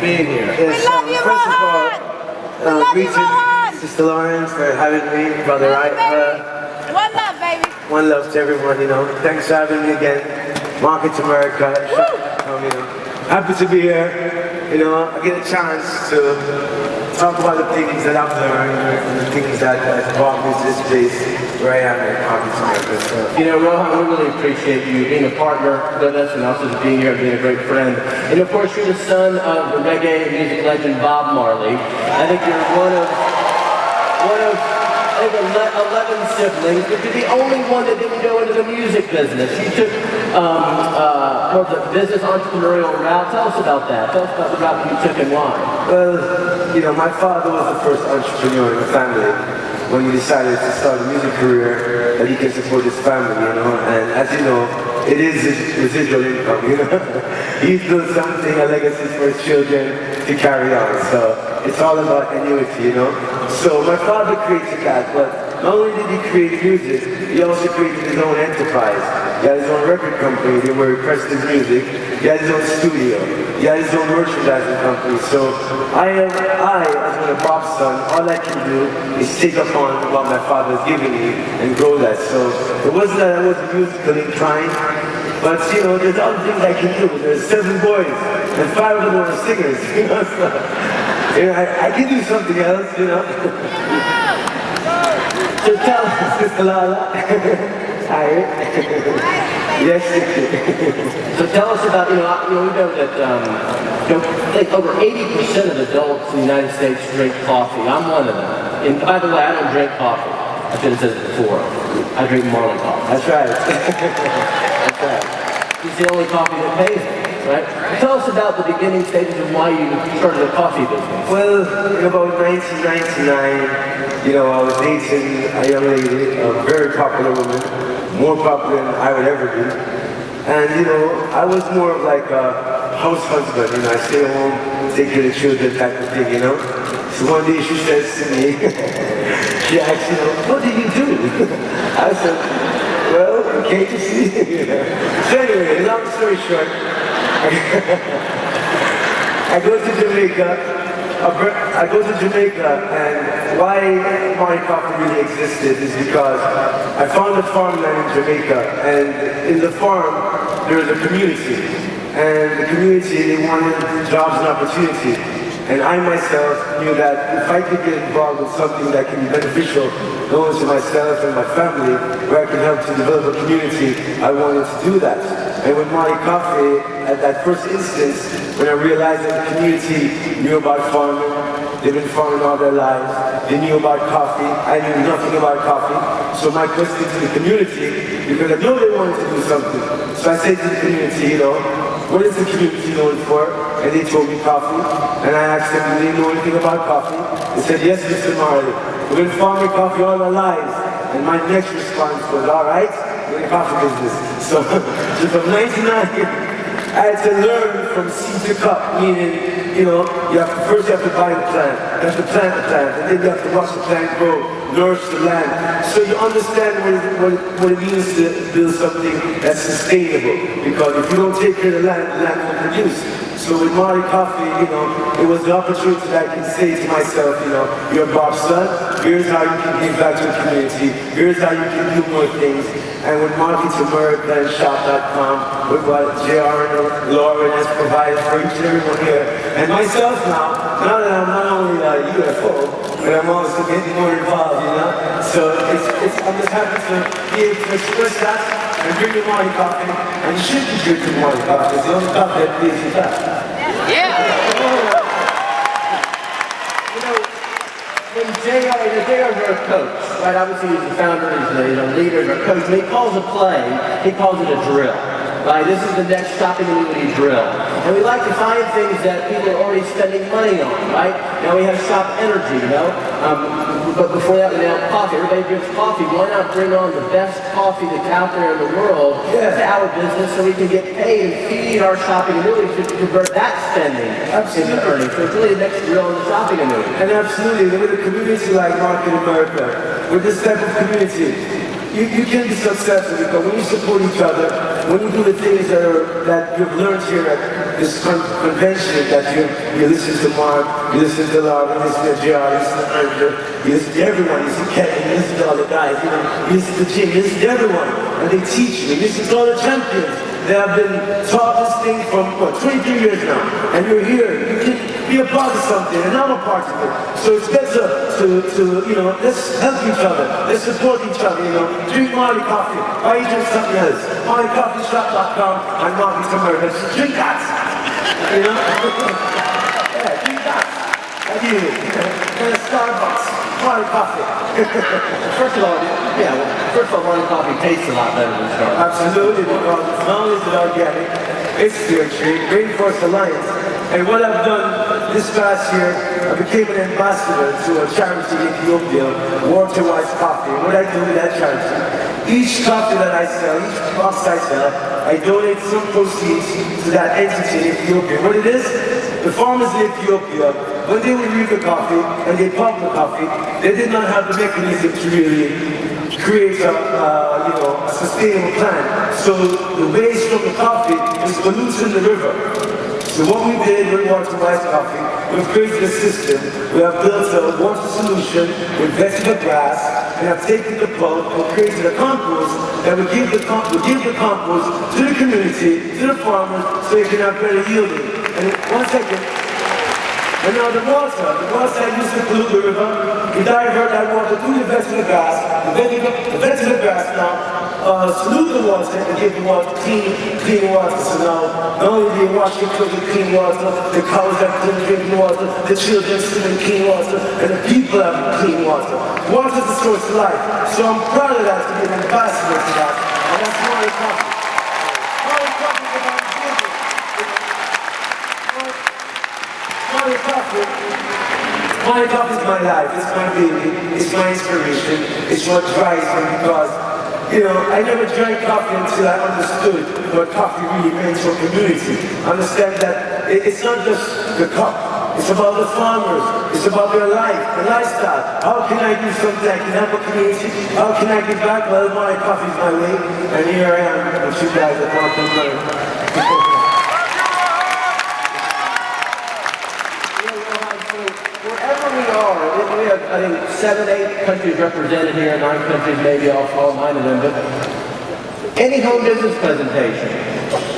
being here. We love you, First of all, Rohan! greetings, Sister Lauren, for having me, Brother Love you, Wright. baby. One love, baby. One love to everyone, you know. Thanks for having me again. Market America. You know. Happy to be here. You know, I get a chance to talk about the things that I've learned and the things that brought me to this place where I am at Market America. So. You know, Rohan, we really appreciate you being a partner with us and also just being here and being a great friend. And of course, you're the son of the reggae music legend Bob Marley. I think you're one of I think 11 siblings, but you're the only one that didn't go into the music business. You took more of the business entrepreneurial route. Tell us about that. Tell us about the route you took and why. Well, you know, my father was the first entrepreneur in the family when he decided to start a music career that he can support his family, you know. And as you know, it is his residual income, you know. He's built something, a legacy for his children to carry on. So it's all about annuity, you know. So my father created that, but not only did he create music, he also created his own enterprise. He had his own record company, they were Preston's Music. He had his own studio. He had his own merchandising company. So as a Bob's son, all I can do is take upon what my father's given me and grow that. So it wasn't that I wasn't musically inclined, but you know, there's other things I can do. There's 7 boys, and 5 of them are singers, you know, so, you know, I can do something else, you know. So tell us, Sister Lala. Hi. Yes. So tell us about, we know that like over 80% of adults in the United States drink coffee. I'm one of them. And by the way, I don't drink coffee. I should have said it before. I drink Marley coffee. That's right. That's right. It's the only coffee that pays me, right? Tell us about the beginning stages of why you started a coffee business. Well, in about 1999, you know, I was dating a young lady, a very popular woman, more popular than I would ever be. And, you know, I was more of like a house husband, you know, I stay home, take care of the children type of thing, you know. So one day she says to me, she asked, you know, what do you do? I said, well, can't you see? So anyway, long story short, I go to Jamaica. And why Marley Coffee really existed is because I found a farmland in Jamaica, and in the farm there was a community, and the community, they wanted jobs and opportunity. And I myself knew that if I could get involved with something that can be beneficial, not only to myself and my family, where I can help to develop a community, I wanted to do that. And with Marley Coffee, at that first instance, when I realized that the community knew about farming, they've been farming all their lives, they knew about coffee, I knew nothing about coffee. So my question to the community, because I know they wanted to do something, so I said to the community, you know, what is the community known for? And they told me coffee. And I asked them, do they know anything about coffee? They said, yes, Mr. Marley. We've been farming coffee all our lives. And my next response was, all right, we're in the coffee business. So from 99, I had to learn from seed to cup, meaning, you know, first you have to buy the plant, you have to plant the plant, and then you have to watch the plant grow, nourish the land. So you understand what it means to build something that's sustainable. Because if you don't take care of the land won't produce. So with Marley Coffee, you know, it was the opportunity that I can say to myself, you know, you're Bob's son, here's how you can give back to the community, here's how you can do more things. And with Market America and Shop.com, with what JR and Lauren has provided for each and everyone here. And myself now that I'm not only a UFO, but I'm also getting more involved, you know? So I'm just happy to be able to express that and drink the Marley Coffee. And you should be drinking Marley Coffee. It's the only coffee that pleases you back. Yeah! You know, when JR is our coach, right? Obviously he's the founder, he's the leader, he's our coach. When he calls a play, he calls it a drill. Right? This is the next shopping annuity drill. And we like to find things that people are already spending money on, right? Now we have Shop Energy, you know? But before that, we have coffee. Everybody drinks coffee. Why not bring on the best coffee that's out there in the world to our business so we can get paid and feed our shopping annuity to convert that spending into earnings. So it's really the next drill in the shopping annuity. And absolutely, with a community like Market America, with this type of community, you can be successful because when you support each other, when you do the things that you've learned here at this convention, that you listen to Mark, you listen to Laura, you listen to JR, you listen to Andrew, you listen to everyone, you listen to Kevin, you listen to all the guys, you listen to Jim, you listen to everyone, and they teach you, you listen to all the champions. They have been taught this thing from, 23 years now, and you're here, you can be a part of something, and I'm a part of it. So it's better to let's help each other, let's support each other, drink Marley coffee, or you drink something else. MarleyCoffeeShop.com and Marley's America, drink that, yeah, drink that, I give it, and a Starbucks, Marley coffee. First of all, Marley coffee tastes a lot better than Starbucks. Absolutely, because not only is it organic, it's spiritual, Rainforest Alliance. And what I've done this past year, I became an ambassador to a charity in Ethiopia, Water-Wise Coffee. And what I do with that charity, each coffee that I sell, each box I sell, I donate some proceeds to that entity in Ethiopia. What it is, the farmers in Ethiopia, when they would reap the coffee and they pump the coffee, they did not have the mechanism to really create a sustainable plan. So the waste from the coffee is polluting the river. So what we did with Water-Wise Coffee, we've created a system. We have built a water solution, we invested the grass, and have taken the pulp and created a compost that will give the compost to the community, to the farmers, so they can have better yielding. And one second. And now the water that used to pollute the river, we divert that water through the vegetable grass. The vegetable grass now salute the water and give the water clean water. So now, not only do you wash your clothes with clean water, the cows have clean water, the children swim in clean water, and the people have clean water. Water is the source of life. So I'm proud of that to be an ambassador to that. And that's Marley Coffee. Marley Coffee is about business. Marley Coffee is my life, it's my baby, it's my inspiration, it's what drives me because, I never drank coffee until I understood what coffee really meant for a community. Understand that it's not just the cup, it's about the farmers, it's about their life, their lifestyle. How can I do something that can help a community? How can I give back? Well, my coffee is my way, and here I am with you guys at Marley Coffee. Wherever we are, we have, I think, 7, 8 countries represented here, 9 countries, maybe all 9 of them, but any home business presentation,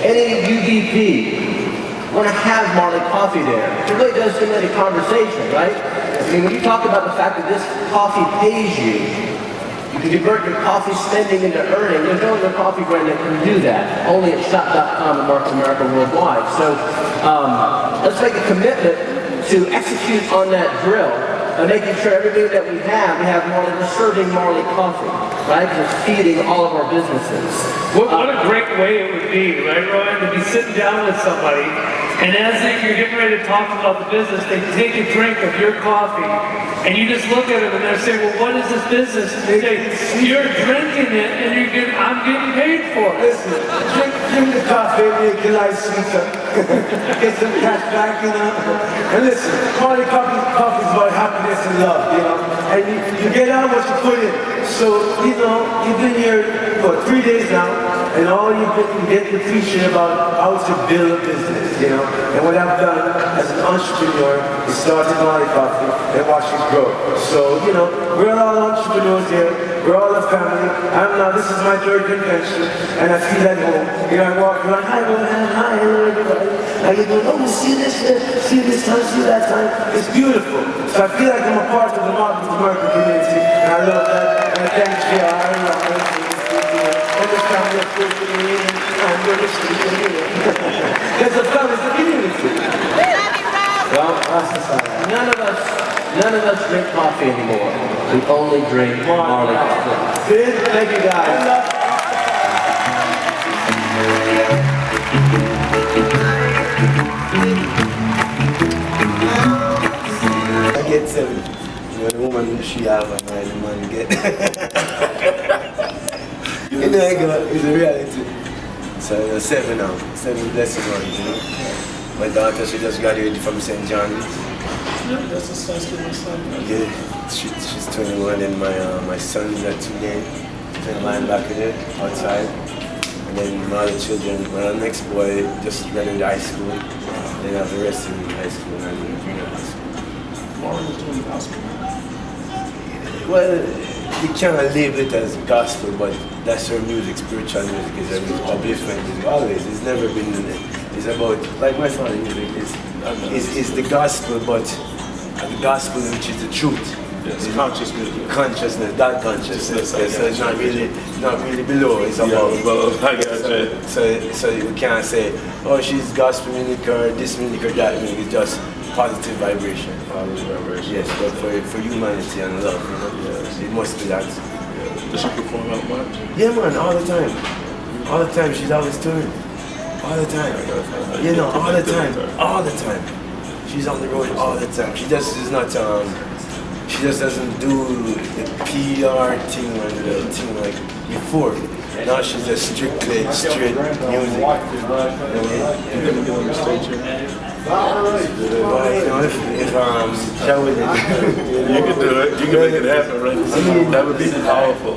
any UDP, want to have Marley Coffee there. It really does stimulate a conversation, right? I mean, when you talk about the fact that this coffee pays you, you can convert your coffee spending into earning. There's no other coffee brand that can do that. Only at shop.com and Mark America worldwide. So let's make a commitment to execute on that drill and making sure everything that we have Marley, we're serving Marley coffee, right? Because it's feeding all of our businesses. What a great way it would be, right, Rohan, to be sitting down with somebody, and as you're getting ready to talk about the business, they take a drink of your coffee, and you just look at them and they're saying, well, what is this business? And they say, you're drinking it, and I'm getting paid for it. Listen, drink the coffee, make your life sweeter. Get some cash back, And listen, Marley Coffee is about happiness and love, And you get out what you put in. So, you've been here for 3 days now, and all you get the teaching about how to build a business, And what I've done as an entrepreneur is started Marley Coffee and watch it grow. So, we're all entrepreneurs here. We're all a family. This is my 3rd convention, and I feel at home. I walk around, hi, Rohan, hi, hello, everybody. How you doing? Oh, we see this time, see that time. It's beautiful. So I feel like I'm a part of the Marley American community, and I love that. And I thank JR and Rohan and the family of course, and we're listening to you. There's a family, it's a community. Well, none of us drink coffee anymore. We only drink Marley coffee. Good, thank you guys. I get 7. The woman she have and the man get. It's a reality. So 7 now. 7 blessing on, My daughter, she just graduated from St. John's. That's a size to my son. Yeah, she's 21 and my son is at 2 days. playing linebacker there outside. And then my other children, my next boy just graduated high school. Then I have the rest in high school and I'm in junior high school. Marley was doing gospel. Well, you cannot label it as gospel, but that's her music, spiritual music, is her music, upliftment music, always. It's never been, it's about, like my father's music, is the gospel, but the gospel which is the truth. It's conscious music. Consciousness, that consciousness. So it's not really below, it's above. Yeah, I got you. So you can't say, oh, she's gospel music or this music or that music, it's just positive vibration. Positive vibration. Yes, but for humanity and love, you know, Yes. it must be that. Yeah. Does she perform out much? Yeah, man, all the time. All the time, she's always touring. All the time. You know, all the time. All the time. She's on the road all the time. She just is not, she just doesn't do the PR thing or the thing like before. Now she's just strictly straight music. You never get on the stage here? But you know, if Joe would You can do it. You can make it happen, right? That would be powerful.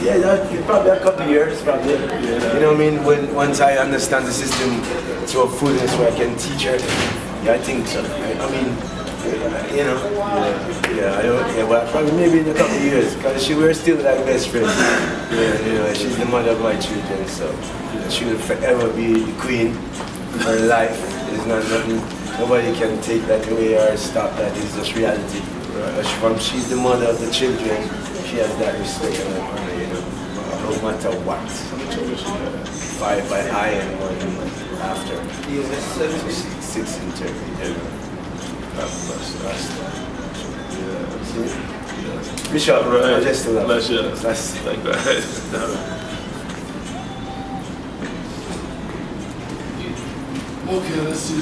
yeah, that probably a couple of years, probably. You know what I mean? Once I understand the system to a fullness where I can teach her, yeah, I think so. I mean, you know, I don't, yeah, well, probably maybe in a couple of years, because we're still like best friends. Yeah, you know, she's the mother of my children, so she will forever be the queen of her life. There's not nothing, nobody can take that away or stop that. It's just reality. Right. She's the mother of the children. She has that respect and honor, you know, no matter what. How many children she had? 5 by I and 1 after. So 6 in Turkey. Yeah. Yeah. See? Bishop, Right. just to that. Bless you. That's Thank God. Okay, let's see.